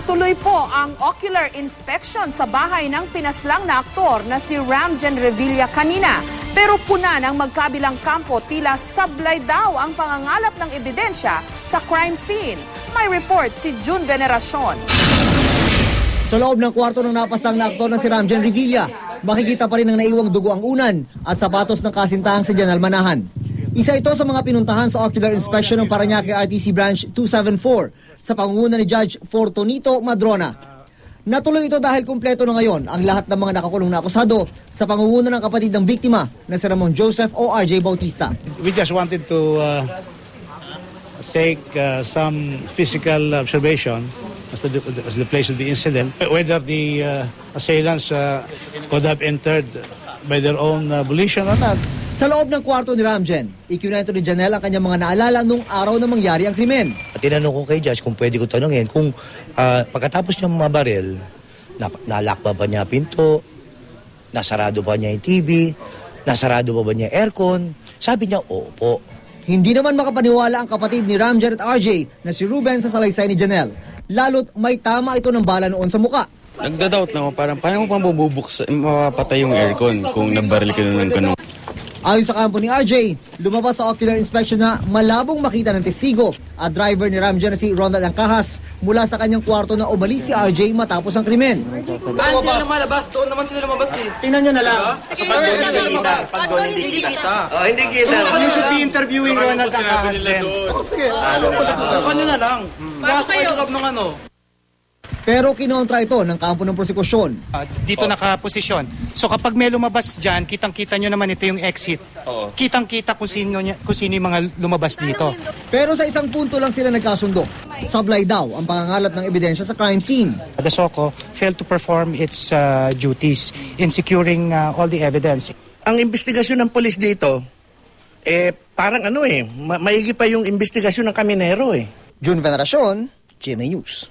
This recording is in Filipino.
Natuloy po ang ocular inspection sa bahay ng pinaslang na aktor na si Ramjen Revilla kanina. Pero puna ng magkabilang kampo, tila sablay daw ang pangangalap ng ebidensya sa crime scene. May report si June Veneracion. Sa loob ng kwarto ng napaslang na aktor na si Ramjen Revilla, makikita pa rin ang naiwang dugo ang unan at sapatos ng kasintahang si Janelle Manahan. Isa ito sa mga pinuntahan sa ocular inspection ng Parañaque RTC Branch 274 sa pangunguna ni Judge Fortunito Madrona. Natuloy ito dahil kumpleto na ngayon ang lahat ng mga nakakulong na akusado sa pangunguna ng kapatid ng biktima na si Ramon Joseph o RJ Bautista. We just wanted to take some physical observation as the place of the incident, whether the assailants could have entered by their own volition or not. Sa loob ng kwarto ni Ramjen, ikinwento ni Janelle ang kanyang mga naalala nung araw na mangyari ang krimen. Tinanong ko kay Judge kung pwede ko tanongin kung pagkatapos niya mabaril, nalakpa ba niya pinto, nasarado ba niya yung TV, nasarado ba niya aircon. Sabi niya, opo. Hindi naman makapaniwala ang kapatid ni Ramjen at RJ na si Ruben sa salaysay ni Janelle. Lalo't may tama ito ng bala noon sa muka. Nagda-doubt lang ako, parang paano mo pang bubuksan, mapapatay yung aircon kung nagbaril ka na ng ganun. Ayon sa kampo ni RJ, lumabas sa ocular inspection na malabong makita ng testigo at driver ni Ramjen na si Ronald Angcahas mula sa kanyang kwarto na umalis si RJ matapos ang krimen. Saan sila lumalabas? Doon naman sila lumabas eh. Tingnan nyo na lang. Sa pag doon hindi kita. Pag doon hindi kita. Hindi kita. You should be interviewing Ronald Angcahas then. Sige, Ano na lang. Kaso kayo sa loob ng ano. pero kinontra ito ng kampo ng prosekusyon. Dito nakaposisyon. So kapag may lumabas dyan, kitang-kita nyo naman ito yung exit. Kitang-kita kung sino yung mga lumabas dito. Pero sa isang punto lang sila nagkasundo. Sablay daw ang pangangalat ng ebidensya sa crime scene. The SOCO failed to perform its duties in securing all the evidence. Ang investigasyon ng polis dito, parang maigi pa yung investigasyon ng Kaminero June Veneracion, GMA News.